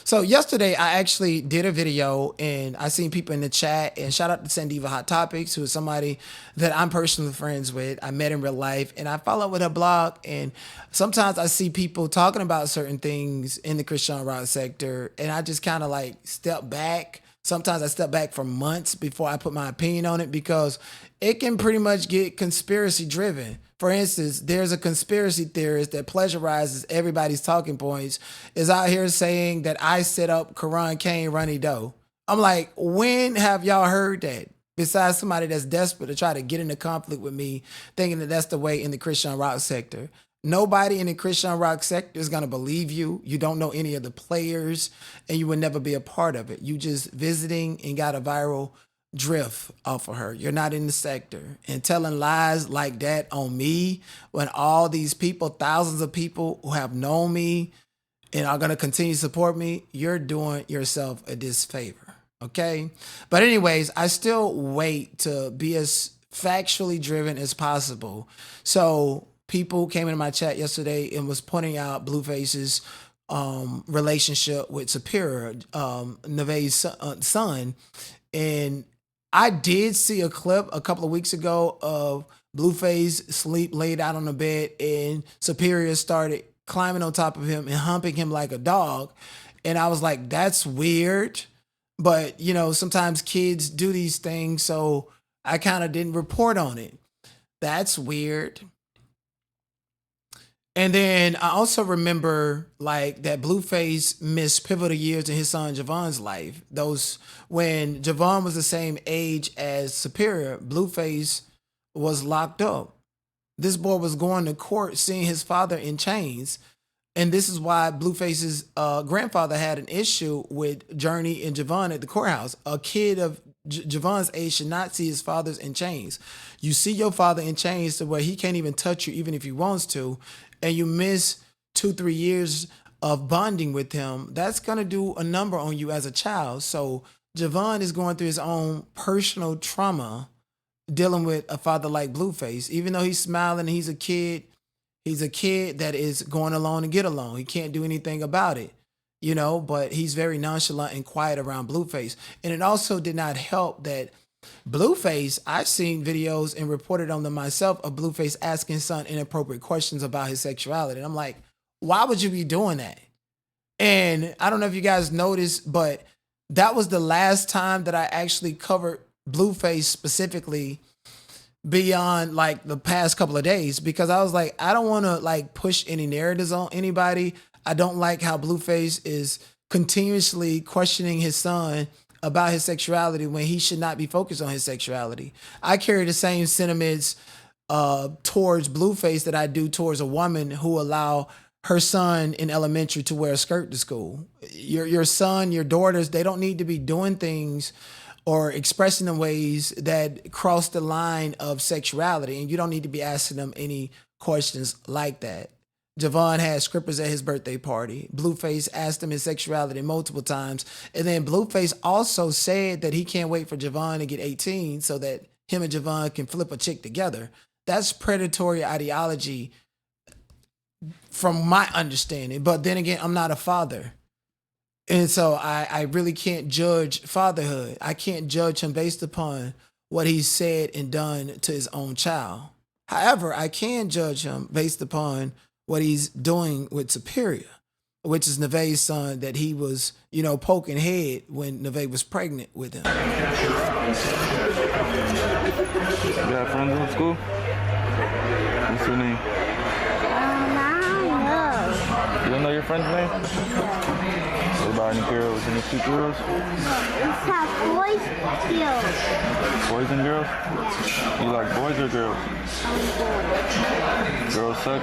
So yesterday I actually did a video and I seen people in the chat, and shout out to Sandiva Hot Topics, who is somebody that I'm personally friends with. I met in real life and I follow with her blog, and sometimes I see people talking about certain things in the Christian rock sector and I just kind of like step back. Sometimes I step back for months before I put my opinion on it because it can pretty much get conspiracy driven. For instance, there's a conspiracy theorist that plagiarizes everybody's talking points, is out here saying that I set up Karan Kane Runny Doe. I'm like, when have y'all heard that? Besides somebody that's desperate to try to get into conflict with me, thinking that that's the way in the Christian rock sector. Nobody in the Christian rock sector is going to believe you. You don't know any of the players and you would never be a part of it. You just visiting and got a viral drift off of her. You're not in the sector, and telling lies like that on me when all these people, thousands of people who have known me and are going to continue to support me, you're doing yourself a disfavor. Okay. But anyways, I still wait to be as factually driven as possible. So people came into my chat yesterday and was pointing out Blueface's relationship with Superior, Neve's son. And I did see a clip a couple of weeks ago of Blueface laid out on the bed, and Superior started climbing on top of him and humping him like a dog. And I was like, that's weird. But, you know, sometimes kids do these things. So I kind of didn't report on it. That's weird. And then I also remember like that Blueface missed pivotal years in his son Javon's life. Those when Javon was the same age as Superior, Blueface was locked up. This boy was going to court seeing his father in chains. And this is why Blueface's grandfather had an issue with Journey and Javon at the courthouse. A kid of Javon's age should not see his father's in chains. You see your father in chains to where he can't even touch you even if he wants to, and you miss 2-3 years of bonding with him, that's going to do a number on you as a child. So Javon is going through his own personal trauma dealing with a father like Blueface. Even though he's smiling, he's a kid that is going along to get along. He can't do anything about it, you know, but he's very nonchalant and quiet around Blueface. And it also did not help that Blueface, I've seen videos and reported on them myself of Blueface asking his son inappropriate questions about his sexuality. And I'm like, why would you be doing that? And I don't know if you guys noticed, but that was the last time that I actually covered Blueface specifically beyond like the past couple of days, because I was like, I don't want to like push any narratives on anybody. I don't like how Blueface is continuously questioning his son about his sexuality when he should not be focused on his sexuality. I carry the same sentiments towards Blueface that I do towards a woman who allow her son in elementary to wear a skirt to school. Your son, your daughters, they don't need to be doing things or expressing in ways that cross the line of sexuality, and you don't need to be asking them any questions like that. Javon had strippers at his birthday party. Blueface asked him his sexuality multiple times. And then Blueface also said that he can't wait for Javon to get 18 so that him and Javon can flip a chick together. That's predatory ideology from my understanding. But then again, I'm not a father. And so I really can't judge fatherhood. I can't judge him based upon what he said and done to his own child. However, I can judge him based upon what he's doing with Superior, which is Neve's son that he was, you know, poking head when Neve was pregnant with him. You got friends in school? What's your name? I don't know. You don't know your friend's name? What about any girls? Any cute girls? It's have boys, girls. Boys and girls? Yeah. You like boys or girls? Girls suck?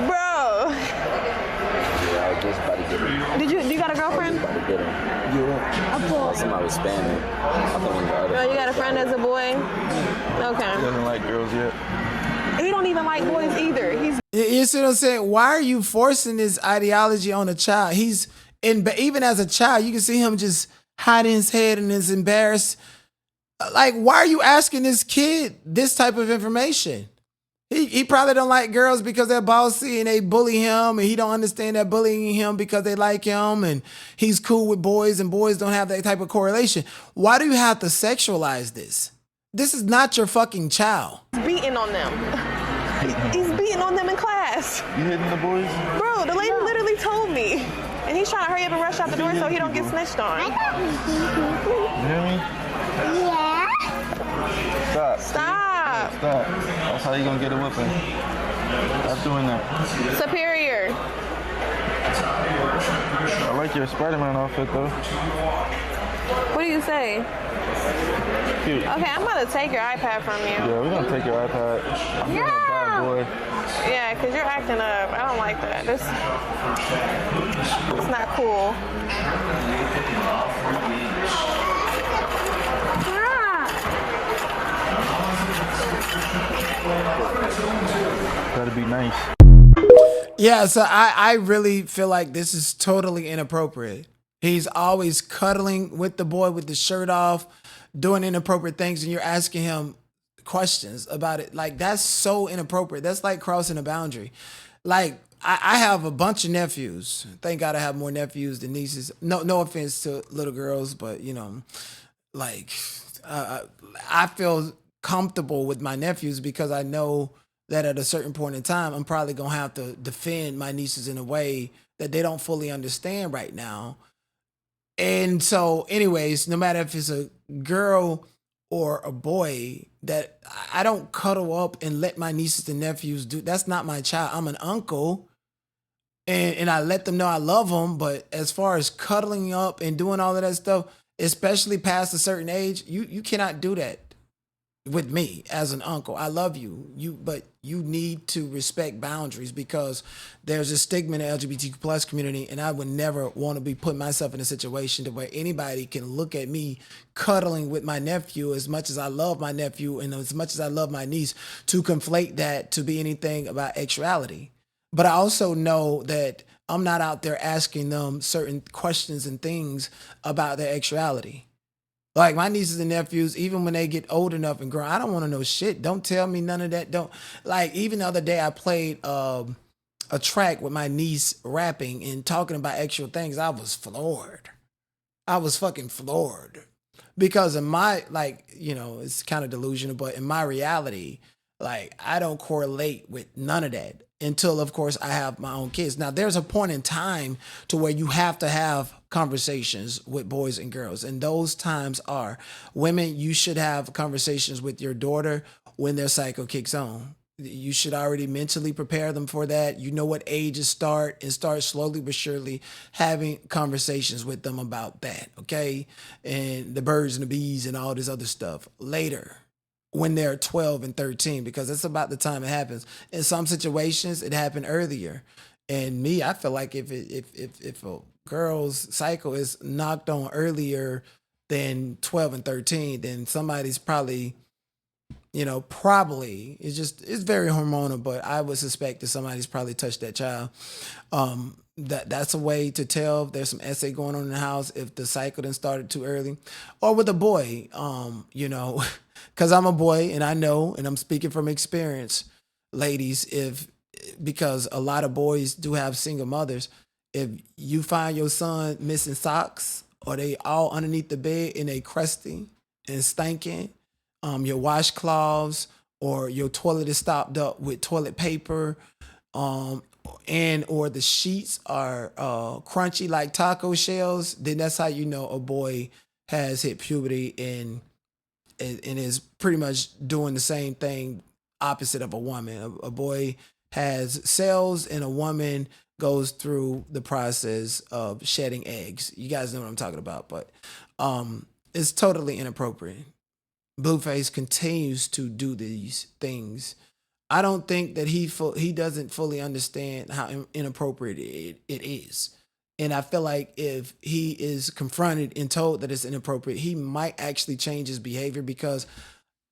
Bro, Yeah, I was just about to get it. do you got a girlfriend? About to get him. A Oh, boy. somebody was spamming. I thought one of the other. Oh, you got a friend as a boy? He Okay. doesn't like girls yet. He don't even like boys either. He's You see what I'm saying? Why are you forcing this ideology on a child? He's even as a child, you can see him just hiding his head and is embarrassed. Like, why are you asking this kid this type of information? He probably don't like girls because they're bossy and they bully him, and he don't understand that bullying him because they like him, and he's cool with boys and boys don't have that type of correlation. Why do you have to sexualize this? This is not your fucking child. He's beating on them. He's beating on them in class. You hitting the boys? Bro, the lady literally told me. And he's trying to hurry up and rush out the door so he don't get snitched I on. thought we You hear me? Yeah. Stop. Stop. Stop. That's how you gonna get a whipping. Stop doing that. Superior. I like your Spider-Man outfit though. What do you say? Cute. Okay, I'm about to take your iPad from you. Yeah, we're gonna take your iPad. I'm being a bad boy. Yeah, because you're acting up. I don't like that. It's not cool. Gotta be nice. Yeah, so I really feel like this is totally inappropriate. He's always cuddling with the boy with the shirt off, doing inappropriate things, and you're asking him questions about it. Like, that's so inappropriate. That's like crossing a boundary. Like, I have a bunch of nephews. Thank God I have more nephews than nieces. No offense to little girls, but you know, like, I feel comfortable with my nephews because I know that at a certain point in time, I'm probably gonna have to defend my nieces in a way that they don't fully understand right now. And so, anyways, no matter if it's a girl or a boy, that I don't cuddle up and let my nieces and nephews do. That's not my child. I'm an uncle, and I let them know I love them. But as far as cuddling up and doing all of that stuff, especially past a certain age, you cannot do that with me as an uncle. I love you, but you need to respect boundaries because there's a stigma in the LGBTQ plus community, and I would never want to be putting myself in a situation to where anybody can look at me cuddling with my nephew as much as I love my nephew and as much as I love my niece, to conflate that to be anything about sexuality. But I also know that I'm not out there asking them certain questions and things about their sexuality. Like my nieces and nephews, even when they get old enough and grown, I don't want to know shit. Don't tell me none of that. Don't, like, even the other day I played a track with my niece rapping and talking about actual things. I was floored. I was fucking floored because in my, like, you know, it's kind of delusional, but in my reality, like, I don't correlate with none of that until, of course, I have my own kids. Now, there's a point in time to where you have to have conversations with boys and girls. And those times are women, you should have conversations with your daughter when their cycle kicks on. You should already mentally prepare them for that. You know what ages start, and start slowly but surely having conversations with them about that, okay? And the birds and the bees and all this other stuff later when they're 12 and 13, because that's about the time it happens. In some situations, it happened earlier. And me, I feel like if a girl's cycle is knocked on earlier than 12 and 13, then somebody's probably, you know, probably, it's very hormonal, but I would suspect that somebody's probably touched that child. That's a way to tell if there's some essay going on in the house, if the cycle done started too early. Or with a boy, you know, because I'm a boy and I know, and I'm speaking from experience, ladies, because a lot of boys do have single mothers, if you find your son missing socks or they all underneath the bed and they crusty and stinking, your washcloths or your toilet is stopped up with toilet paper, and or the sheets are crunchy like taco shells, then that's how you know a boy has hit puberty and is pretty much doing the same thing opposite of a woman. A boy has cells and a woman goes through the process of shedding eggs. You guys know what I'm talking about, but it's totally inappropriate. Blueface continues to do these things. I don't think that he doesn't fully understand how inappropriate it is. And I feel like if he is confronted and told that it's inappropriate, he might actually change his behavior because,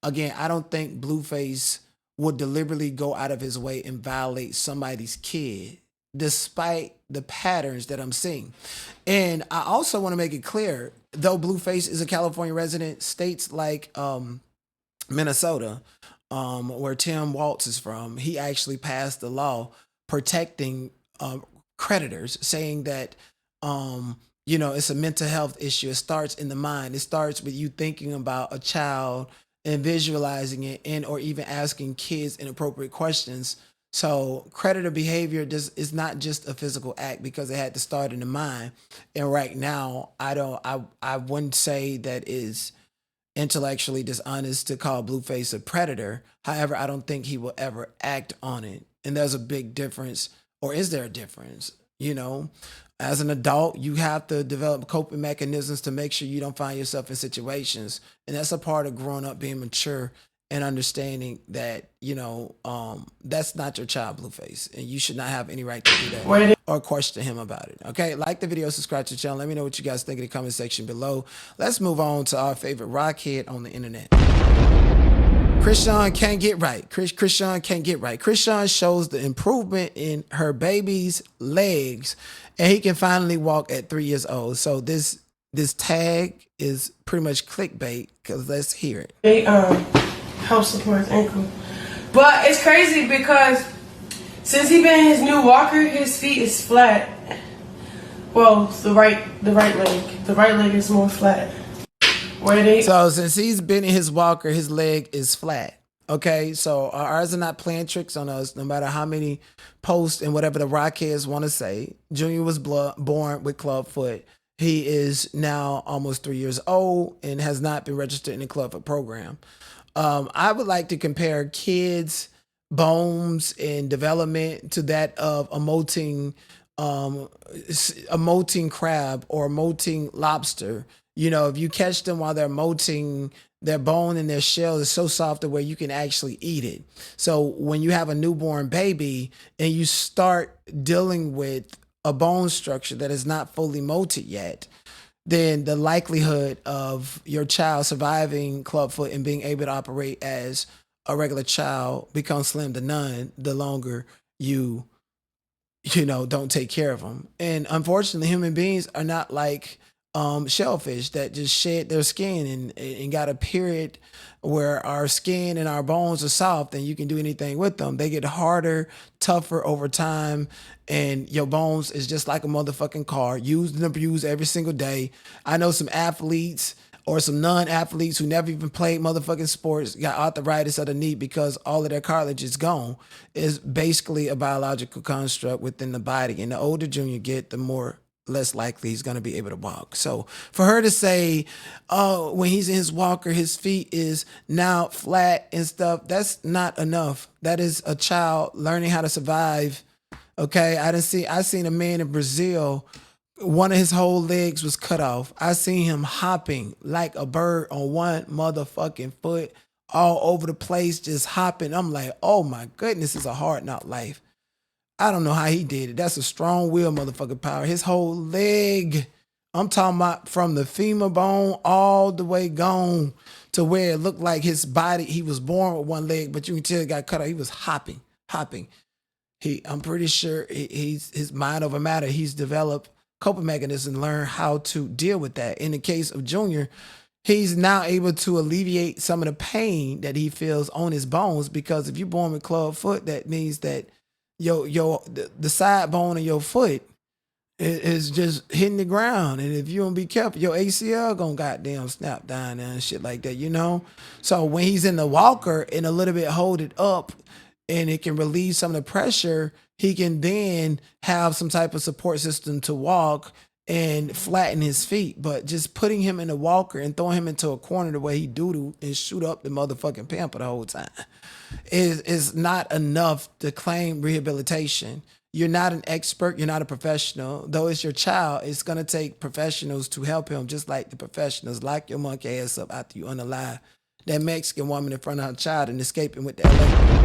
again, I don't think Blueface would deliberately go out of his way and violate somebody's kid, despite the patterns that I'm seeing. And I also want to make it clear, though Blueface is a California resident, states like Minnesota where Tim Waltz is from, he actually passed the law protecting creditors, saying that it's a mental health issue. It starts in the mind. It starts with you thinking about a child and visualizing it, and or even asking kids inappropriate questions. So creditor behavior is not just a physical act, because it had to start in the mind. And right now, I wouldn't say that is intellectually dishonest to call Blueface a predator. However, I don't think he will ever act on it. And there's a big difference, or is there a difference? As an adult, you have to develop coping mechanisms to make sure you don't find yourself in situations. And that's a part of growing up, being mature and understanding that, that's not your child, Blueface. And you should not have any right to do that or question him about it. Okay, like the video, subscribe to the channel. Let me know what you guys think in the comment section below. Let's move on to our favorite rockhead on the internet. Chrisean can't get right. Chrisean can't get right. Chrisean shows the improvement in her baby's legs, and he can finally walk at 3 years old. So this tag is pretty much clickbait, because let's hear it. They help support his ankle, but it's crazy because since he been in his new walker, his feet is flat. Well, the right leg is more flat. So since he's been in his walker, his leg is flat. Okay, so our eyes are not playing tricks on us, no matter how many posts and whatever the rockheads want to say. Junior was born with club foot. He is now almost 3 years old and has not been registered in the club foot program. I would like to compare kids' bones and development to that of a molting crab or a molting lobster. If you catch them while they're molting, their bone and their shell is so soft that where you can actually eat it. So when you have a newborn baby and you start dealing with a bone structure that is not fully molted yet, then the likelihood of your child surviving clubfoot and being able to operate as a regular child becomes slim to none the longer you don't take care of them. And unfortunately, human beings are not like shellfish that just shed their skin and got a period where our skin and our bones are soft and you can do anything with them. They get harder, tougher over time, and your bones is just like a motherfucking car, used and abused every single day. I know some athletes or some non-athletes who never even played motherfucking sports got arthritis of the knee because all of their cartilage is gone. It's basically a biological construct within the body. And the older Junior get, the less likely he's going to be able to walk. So for her to say, oh, when he's in his walker, his feet is now flat and stuff, that's not enough. That is a child learning how to survive. Okay. I seen a man in Brazil, one of his whole legs was cut off. I seen him hopping like a bird on one motherfucking foot all over the place, just hopping. I'm like, oh my goodness, it's a hard knock life. I don't know how he did it. That's a strong will motherfucking power. His whole leg, I'm talking about from the femur bone all the way gone to where it looked like his body, he was born with one leg, but you can tell he got cut off. He was hopping. I'm pretty sure his mind over matter, he's developed coping mechanisms and learn how to deal with that. In the case of Junior, he's now able to alleviate some of the pain that he feels on his bones, because if you're born with club foot, that means that the side bone of your foot is just hitting the ground, and if you don't be careful, your ACL gonna goddamn snap down and shit like that, So when he's in the walker and a little bit hold it up, and it can relieve some of the pressure, he can then have some type of support system to walk and flatten his feet. But just putting him in a walker and throwing him into a corner the way he doodle and shoot up the motherfucking pamper the whole time is not enough to claim rehabilitation. You're not an expert. You're not a professional. Though it's your child, it's going to take professionals to help him, just like the professionals lock your monkey ass up after you unalive that Mexican woman in front of her child and escaping with that lady.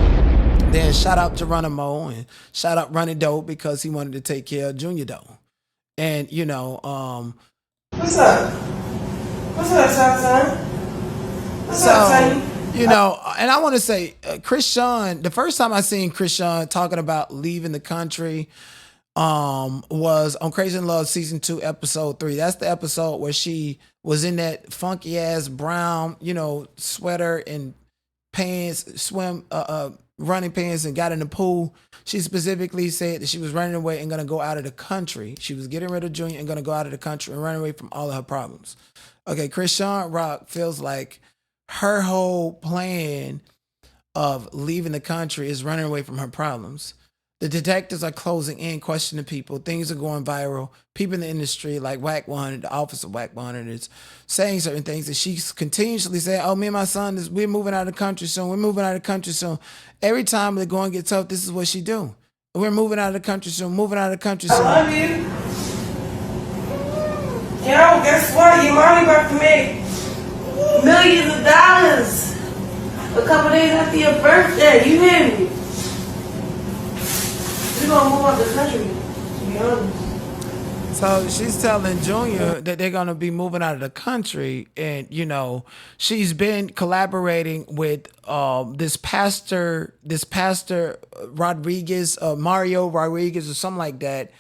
Then shout out Geronimo and shout out Ronnie Doe, because he wanted to take care of Junior Doe. And, what's up? What's up, son? What's up, son? And I want to say, Chrisean, the first time I seen Chrisean talking about leaving the country was on Crazy in Love season 2, episode 3. That's the episode where she was in that funky ass brown, sweater and pants, running pants, and got in the pool. She specifically said that she was running away and gonna go out of the country. She was getting rid of Junior and gonna go out of the country and run away from all of her problems. Okay, Chrisean Rock feels like her whole plan of leaving the country is running away from her problems. The detectives are closing in, questioning people. Things are going viral. People in the industry, like Whack 100, the office of Whack 100, is saying certain things. And she's continuously saying, oh, me and my son, we're moving out of the country soon. We're moving out of the country soon. Every time the going get tough, this is what she do. We're moving out of the country soon, moving out of the country soon. I love you. Yo, guess what? Your mommy about to make millions of dollars a couple days after your birthday. You hear me? We're gonna move out the country, to be honest. So she's telling Junior that they're gonna be moving out of the country, and she's been collaborating with this pastor Rodriguez, Mario Rodriguez, or something like that.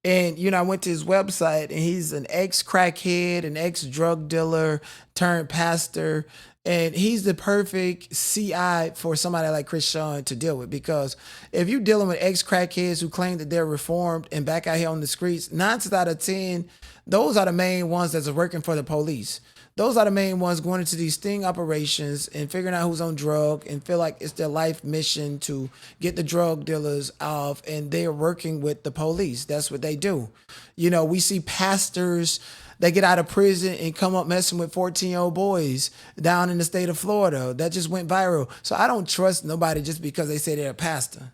And I went to his website, and he's an ex-crackhead, an ex-drug dealer turned pastor. And he's the perfect CI for somebody like Chrisean to deal with, because if you're dealing with ex-crackheads who claim that they're reformed and back out here on the streets, 9 out of 10, those are the main ones that's working for the police. Those are the main ones going into these sting operations and figuring out who's on drug and feel like it's their life mission to get the drug dealers off, and they're working with the police. That's what they do. We see pastors that get out of prison and come up messing with 14-year-old boys down in the state of Florida. That just went viral. So I don't trust nobody just because they say they're a pastor.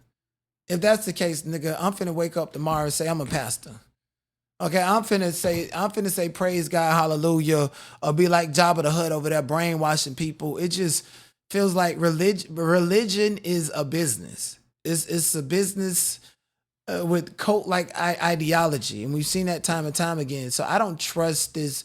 If that's the case, nigga, I'm finna wake up tomorrow and say I'm a pastor. Okay, I'm finna say praise God, hallelujah, or be like Jabba the Hutt over there brainwashing people. It just feels like religion is a business. It's a business with cult-like ideology, and we've seen that time and time again. So I don't trust this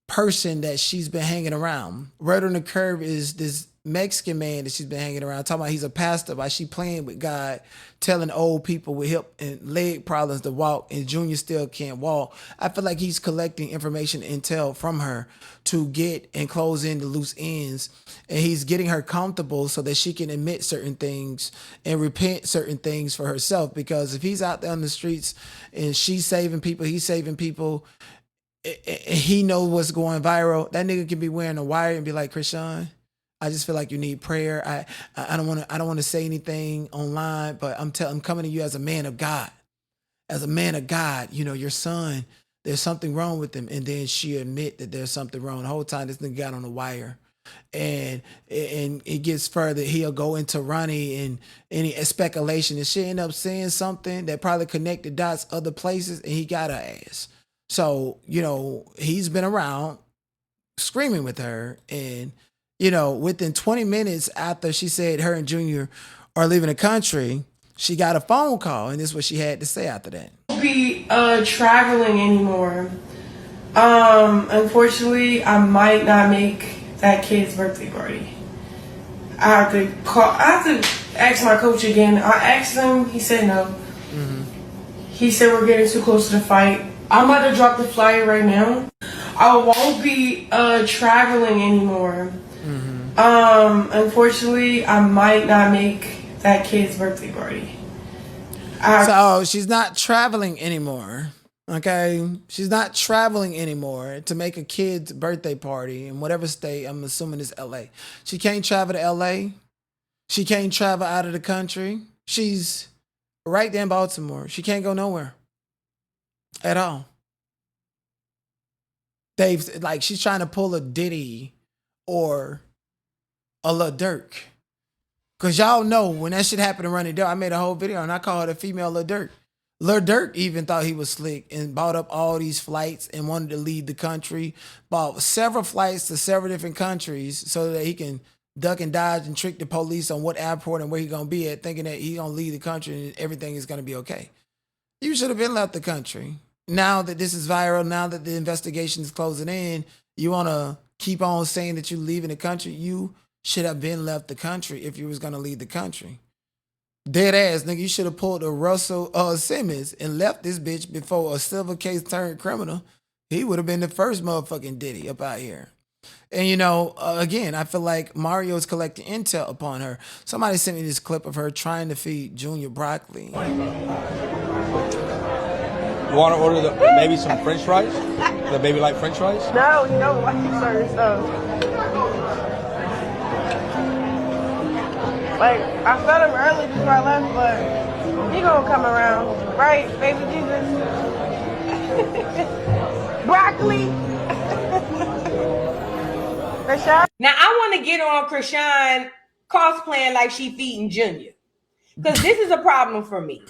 person that she's been hanging around. Right on the curve is this Mexican man that she's been hanging around, talking about he's a pastor, but she playing with God, telling old people with hip and leg problems to walk, and Junior still can't walk. I feel like he's collecting information, intel from her to get and close in the loose ends, and he's getting her comfortable so that she can admit certain things and repent certain things for herself. Because if he's out there on the streets and she's saving people, he's saving people, he knows what's going viral. That nigga can be wearing a wire and be like, Chrisean, I just feel like you need prayer. I don't want to say anything online, but I'm coming to you as a man of God. As a man of God, your son, there's something wrong with him. And then she admit that there's something wrong. The whole time this nigga got on the wire. And it gets further. He'll go into Ronnie and any speculation, and she end up saying something that probably connected dots other places, and he got her ass. So, he's been around screaming with her, and within 20 minutes after she said her and Junior are leaving the country, she got a phone call, and this is what she had to say after that. Won't be traveling anymore. Unfortunately, I might not make that kid's birthday party. I have to ask my coach again. I asked him, he said no. Mm-hmm. He said we're getting too close to the fight. I'm about to drop the flyer right now. I won't be traveling anymore. Mm-hmm. Unfortunately, I might not make that kid's birthday party. So she's not traveling anymore. Okay, she's not traveling anymore to make a kid's birthday party in whatever state. I'm assuming it's LA. She can't travel to LA. She can't travel out of the country. She's right there in Baltimore. She can't go nowhere at all. She's trying to pull a Diddy or a Lil Durk. Cause y'all know when that shit happened to Running Dirt, I made a whole video and I called her female Lil Durk. Lil Durk even thought he was slick and bought up all these flights and wanted to leave the country. Bought several flights to several different countries so that he can duck and dodge and trick the police on what airport and where he's gonna be at, thinking that he's gonna leave the country and everything is gonna be okay. You should have been left the country. Now that this is viral, now that the investigation is closing in, you wanna keep on saying that you're leaving the country. You should have been left the country if you was gonna leave the country. Dead ass, nigga, you should have pulled a Russell Simmons and left this bitch before a civil case turned criminal. He would have been the first motherfucking Diddy up out here. And again, I feel like Mario is collecting intel upon her. Somebody sent me this clip of her trying to feed Junior broccoli. You want to order maybe some French fries? The baby like French fries? No, you know why you started stuff. Like, I fed him early before I left, but he gonna come around. Right, baby Jesus? Broccoli? Chrisean? Now, I want to get on Chrisean cosplaying like she feeding Junior. Because this is a problem for me.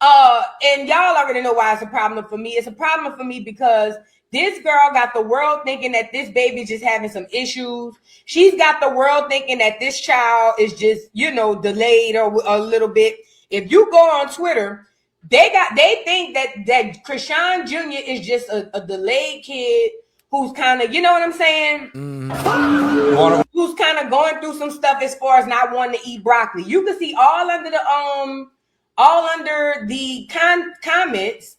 And y'all already know why it's a problem for me. It's a problem for me because this girl got the world thinking that this baby is just having some issues. She's got the world thinking that this child is just, delayed or a little bit. If you go on Twitter, they think that Chrisean Jr. is just a delayed kid who's kind of, you know what I'm saying? Who's kind of going through some stuff as far as not wanting to eat broccoli. You can see all under the comments,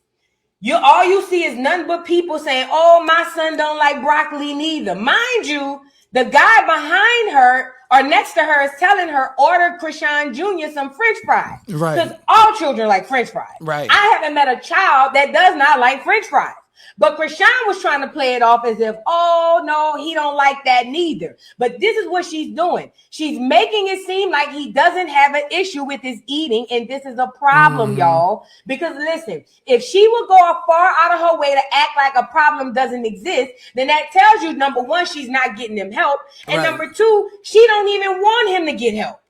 all you see is nothing but people saying, "Oh, my son don't like broccoli neither." Mind you, the guy behind her or next to her is telling her, order Chrisean Jr. some French fries. Right. Because all children like French fries. Right. I haven't met a child that does not like French fries. But Chrisean was trying to play it off as if, oh, no, he don't like that neither. But this is what she's doing. She's making it seem like he doesn't have an issue with his eating. And this is a problem, y'all. Because listen, if she would go far out of her way to act like a problem doesn't exist, then that tells you, number one, she's not getting him help. And Right. number two, she don't even want him to get help.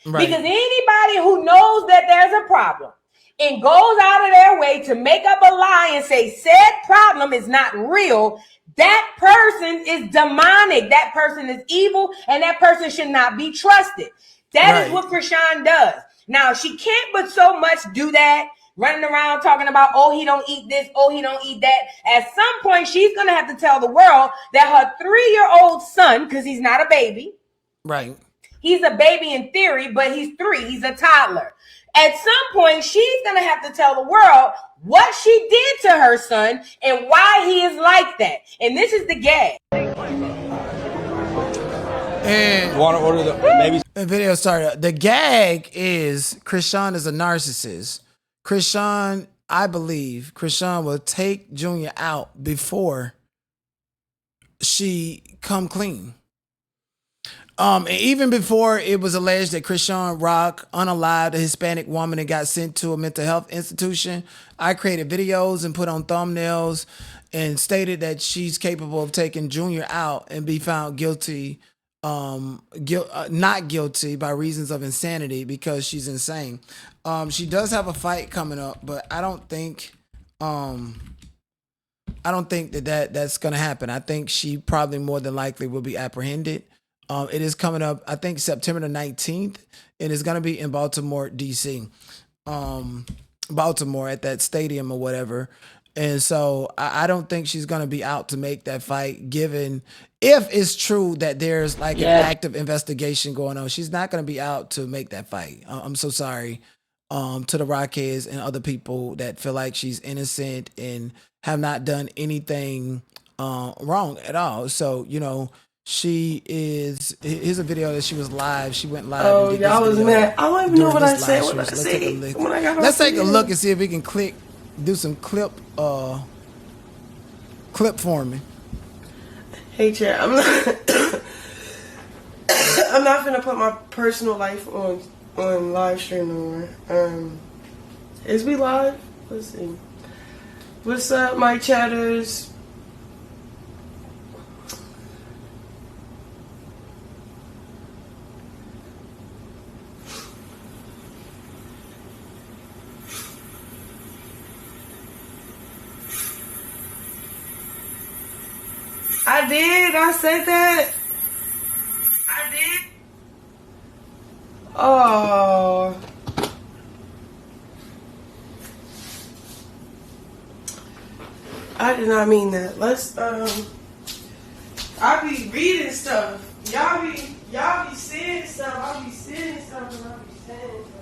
Right. Because anybody who knows that there's a problem and goes out of their way to make up a lie and say said problem is not real, that person is demonic. That person is evil, and that person should not be trusted. That is Right. what Chrisean does. Now, she can't but so much do that, running around talking about, oh, he don't eat this, oh, he don't eat that. At some point, she's going to have to tell the world that her 3-year-old son, because he's not a baby. Right. He's a baby in theory, but he's 3. He's a toddler. At some point, she's going to have to tell the world what she did to her son and why he is like that. And this is the gag. And You want to order maybe the video started. The gag is Chrisean is a narcissist. I believe Chrisean will take Junior out before she come clean. And even before it was alleged that Chrisean Rock unalived a Hispanic woman and got sent to a mental health institution, I created videos and put on thumbnails and stated that she's capable of taking Junior out and be found guilty, not guilty by reasons of insanity because she's insane. She does have a fight coming up, but I don't think that's gonna happen. I think she probably more than likely will be apprehended. It is coming up, I think, September the 19th, and it's going to be in Baltimore, D.C. Baltimore at that stadium or whatever. And so I don't think she's going to be out to make that fight, given if it's true that there's like an active investigation going on. She's not going to be out to make that fight. I'm so sorry to the Rockheads and other people that feel like she's innocent and have not done anything wrong at all. So, she is. Here's a video that she was live. She went live. Oh, and did y'all this was video mad. I don't even know during what this I said. live What stream. I So let's take a said. look. When I got Let's take a off look and see if we can do some clip forming. Hey, chat. I'm not gonna put my personal life on live stream no more. Is we live? Let's see. What's up, my chatters? I did. I said that. I did. Oh. I did not mean that. Let's I be reading stuff. Y'all be seeing stuff. I be seeing stuff and I be saying stuff.